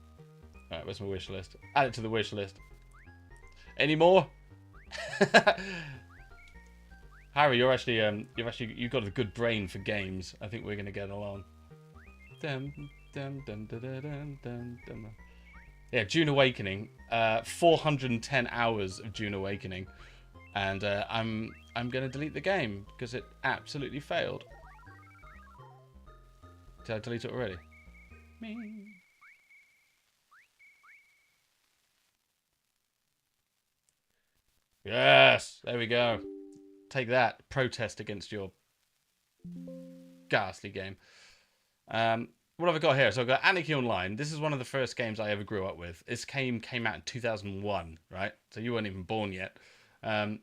Alright, where's my wish list? Add it to the wish list. Any more? Harry, you've got a good brain for games. I think we're gonna get along. Dun, dun, dun, dun, dun, dun, dun, dun. Yeah, Dune Awakening. 410 hours of Dune Awakening, and I'm gonna delete the game because it absolutely failed. Did I delete it already? Me. Yes, there we go. Take that. Protest against your ghastly game. What have I got here? So I've got Anarchy Online. This is one of the first games I ever grew up with. This came out in 2001, right? So you weren't even born yet. And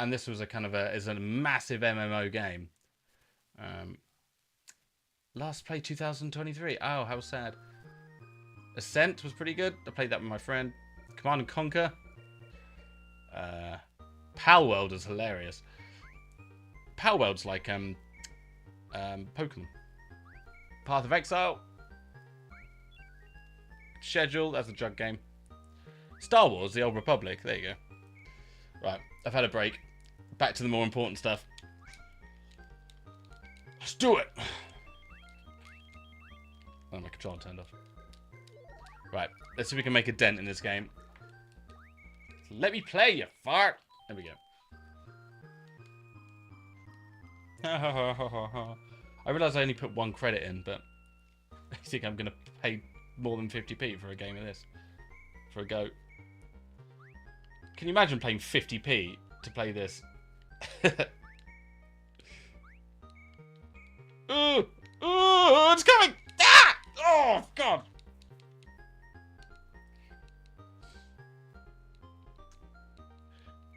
this was is a massive MMO game. Last played 2023. Oh, how sad. Ascent was pretty good. I played that with my friend. Command and Conquer. Palworld is hilarious. Palworld's like Pokemon. Path of Exile. Schedule, that's a drug game. Star Wars, The Old Republic. There you go. Right, I've had a break. Back to the more important stuff. Let's do it. Oh, my controller turned off. Right, let's see if we can make a dent in this game. Let me play, you fart. There we go. I realise I only put 1 credit in, but I think I'm going to pay more than 50p for a game of this. For a go. Can you imagine paying 50p to play this? Ooh! Ooh! It's coming! Ah! Oh, God!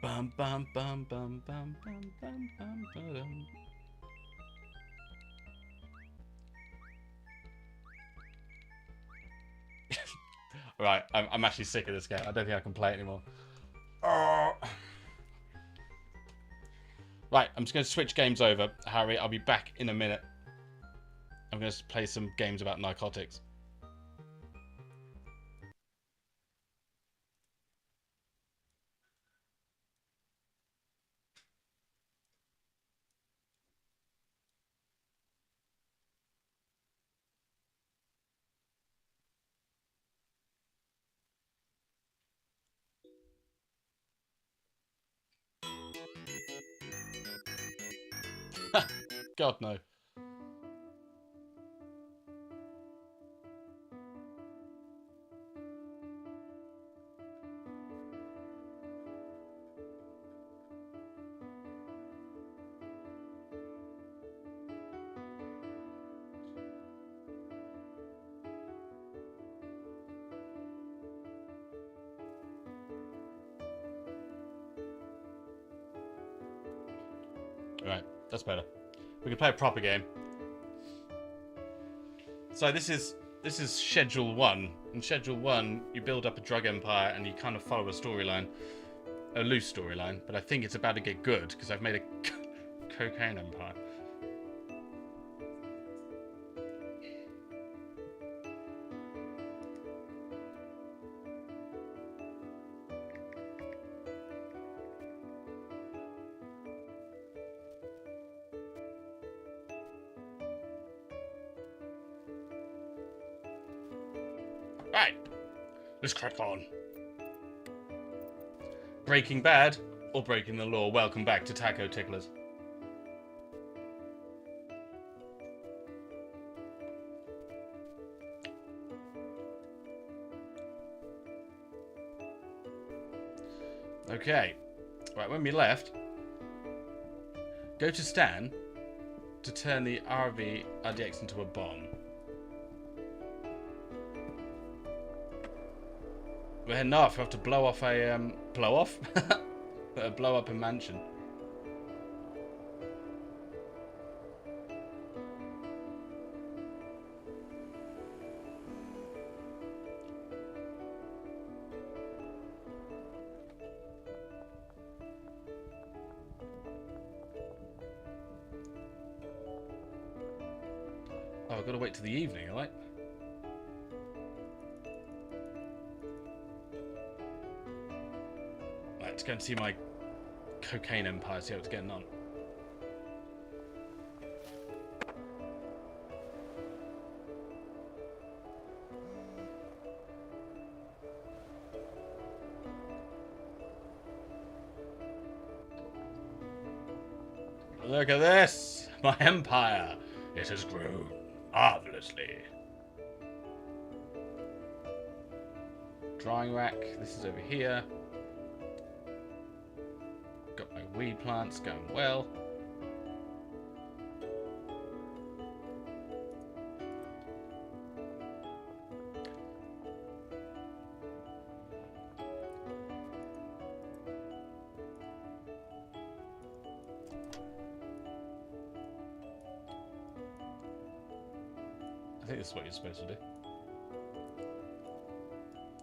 Bum, bum, bum, bum, bum, bum, bum, bum, bum. Right, I'm actually sick of this game. I don't think I can play it anymore. Oh. Right, I'm just going to switch games over, Harry. I'll be back in a minute. I'm going to play some games about narcotics. God, no. That's better. We can play a proper game. So this is Schedule 1. In Schedule 1, you build up a drug empire and you kind of follow a storyline. A loose storyline. But I think it's about to get good, because I've made a cocaine empire. Right, let's crack on. Breaking Bad or breaking the law? Welcome back to Taco Ticklers. Okay, right, when we left, go to Stan to turn the RDX into a bomb. We're heading off. We have to blow off a blow up a mansion. Oh, I've got to wait till the evening, alright? Let's go and see my cocaine empire, see how it's getting on. Look at this! My empire! It has grown marvelously. Drying rack, this is over here. Got my weed plants going well. I think this is what you're supposed to do.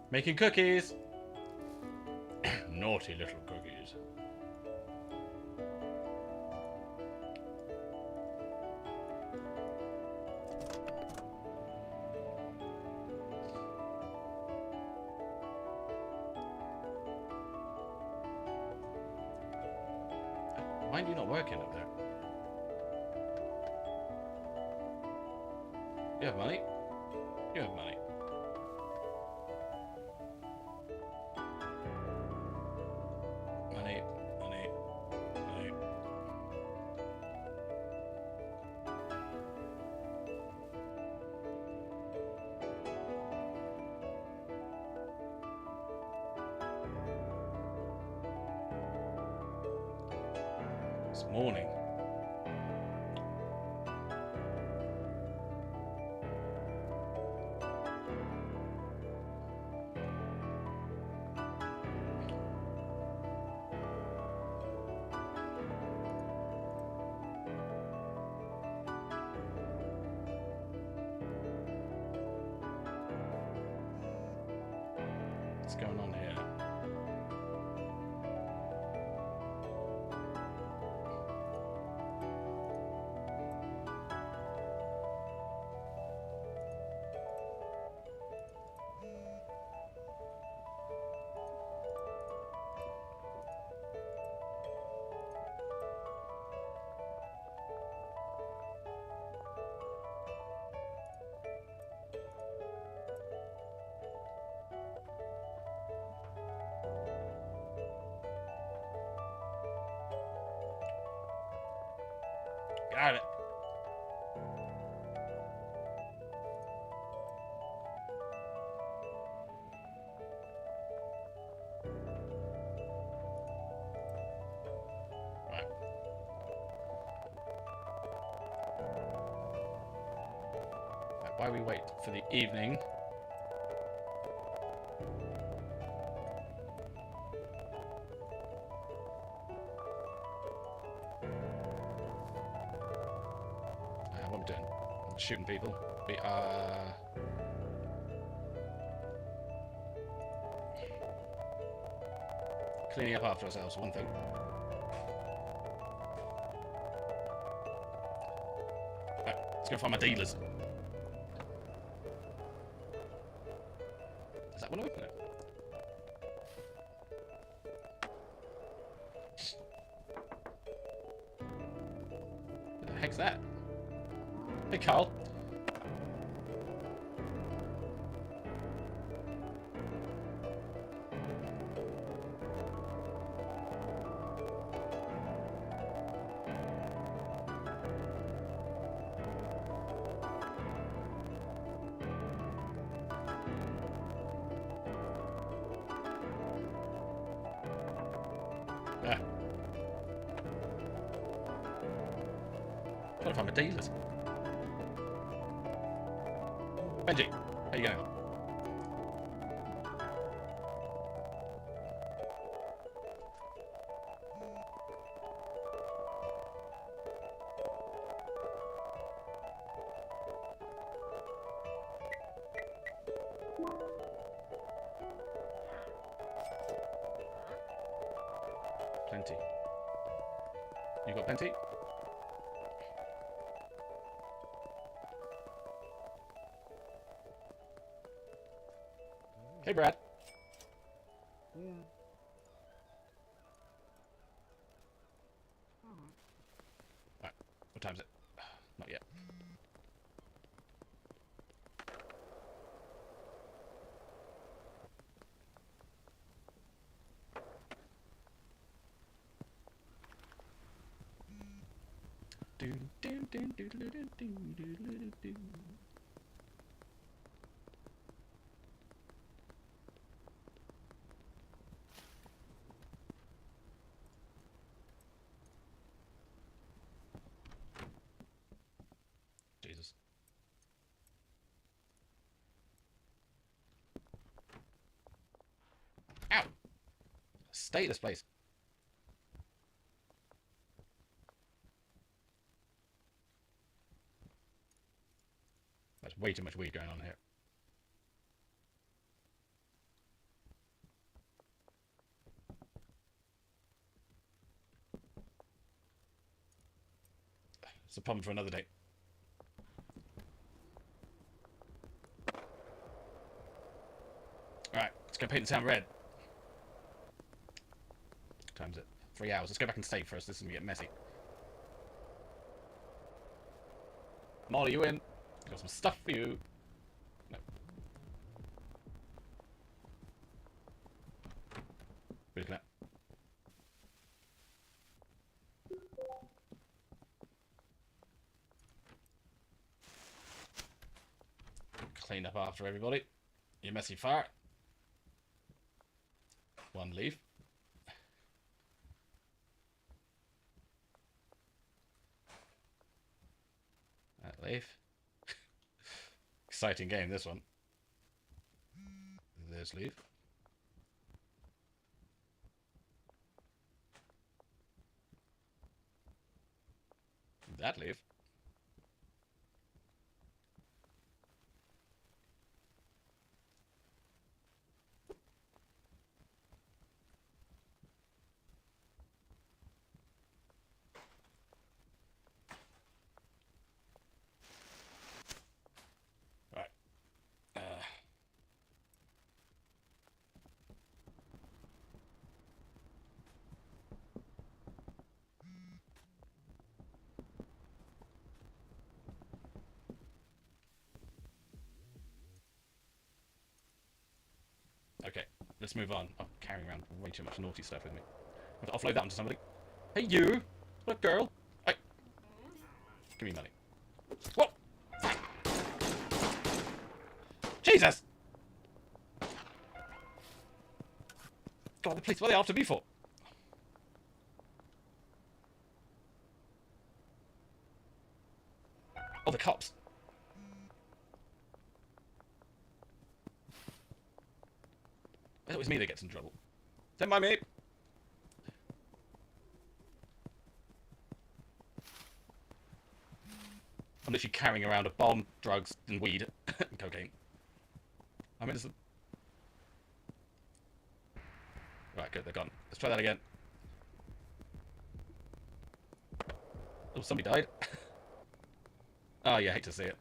Making cookies! Naughty little cookies. Why are you not working up there? You have money? You have money. Money, money, money. It's morning. What's going on here? Got it. Right. Right, while we wait for the evening. shooting people. We are... cleaning up after ourselves, one thing. Right, let's go find my dealers. Is that one open? What the heck's that? Hey, Carl. Trying to find my dealers. Benji, how you going? Plenty. You got plenty? Hey, Brad. Alright, what time is it? Not yet. Jesus. Ow! Stay this place. There's way too much weed going on here. It's a problem for another day. Alright, let's go paint the town red. What time is it? 3 hours. Let's go back and save first. This is going to get messy. Molly, you in? Got some stuff for you. No. What are you looking at? Clean up after everybody. You messy fart. One leaf. That leaf. Exciting game, this one. This leaf. That leaf. Okay, let's move on. I'm carrying around way too much naughty stuff with me. I have to offload that onto somebody. Hey, you! What girl? Hey! Give me money. Whoa! Jesus! God, the police, what are they after me for? Oh, the cops. It was me that gets in trouble. Don't mind me. I'm literally carrying around a bomb, drugs, and weed, and cocaine. I'm innocent. Right, good, they're gone. Let's try that again. Oh, somebody died. Oh, yeah, I hate to see it.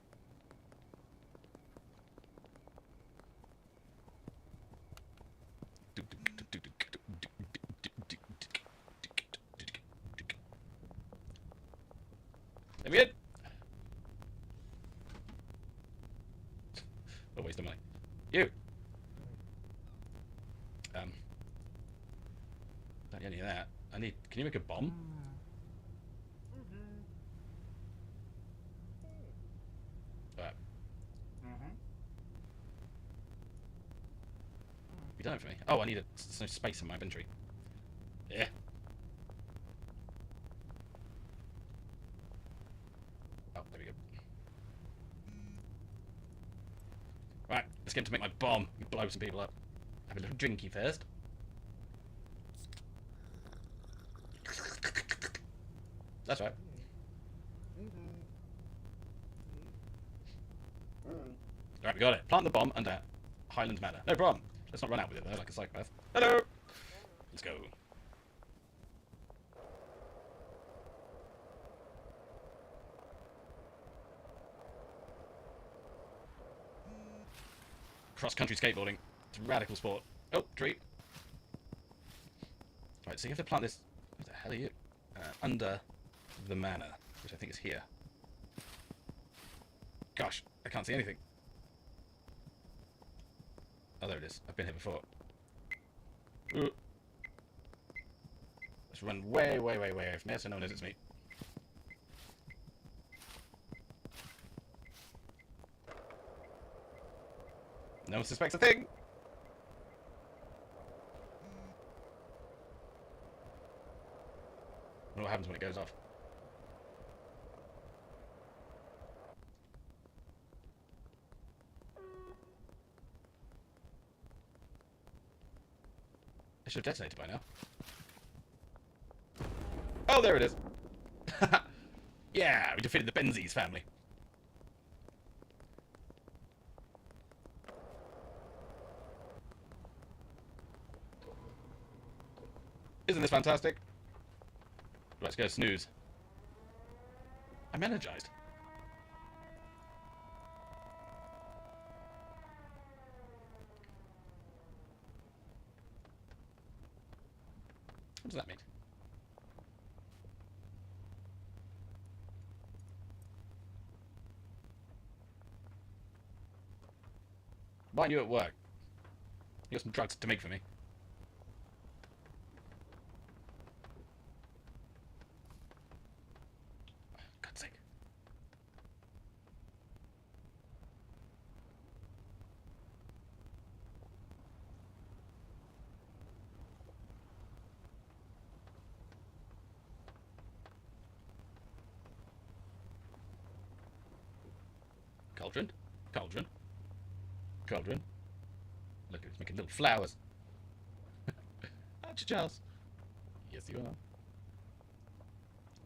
Let me in. Oh, waste of money. You. Don't need any of that. I need. Can you make a bomb? Alright. You done it for me. Oh, I need some space in my inventory. Yeah. Oh, there we go. Right, let's get him to make my bomb. Blow some people up. Have a little drinky first. That's right. Alright, we got it. Plant the bomb under Highland Manor. No problem. Let's not run out with it though, like a psychopath. Hello! Let's go. Cross-country skateboarding. It's a radical sport. Oh, tree. Right, so you have to plant this... What the hell are you? Under the manor, which I think is here. Gosh, I can't see anything. Oh, there it is. I've been here before. Ooh. Let's run way, way, way, way away from here so no one knows it's me. No one suspects a thing! I wonder what happens when it goes off. It should have detonated by now. Oh, there it is! Yeah, we defeated the Benzies family. Isn't this fantastic? Let's go snooze. I'm energized. What does that mean? Why are you at work? You got some drugs to make for me. God's sake. Cauldron. Cauldron. Cauldron. Look, it's making little flowers. Aren't you jealous? Yes, you are.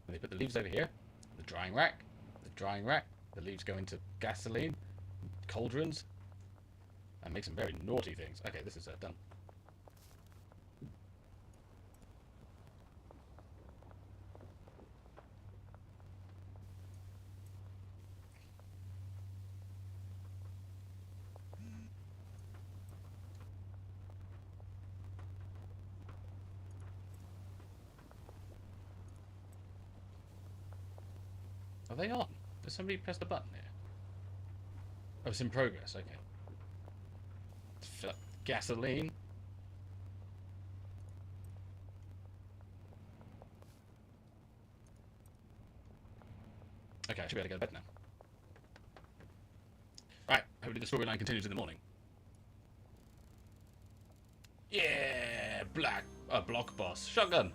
And they put the leaves over here. The drying rack. The drying rack. The leaves go into gasoline. Cauldrons. And make some very naughty things. Okay, this is done. Are they on? Did somebody press the button here? Oh, it's in progress, okay. Let's fill up gasoline. Okay, I should be able to go to bed now. Right, hopefully the storyline continues in the morning. Yeah, block boss. Shotgun.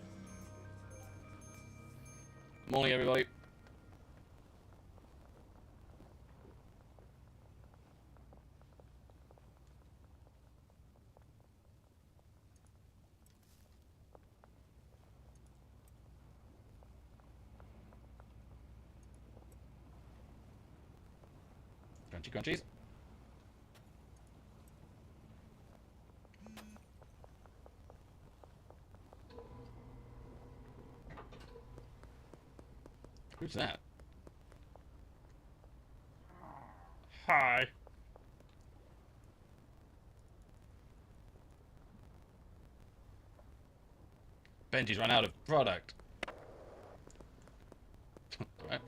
Morning, everybody. Crunchy crunchies. Who's that? Hi. Benji's run out of product. Alright.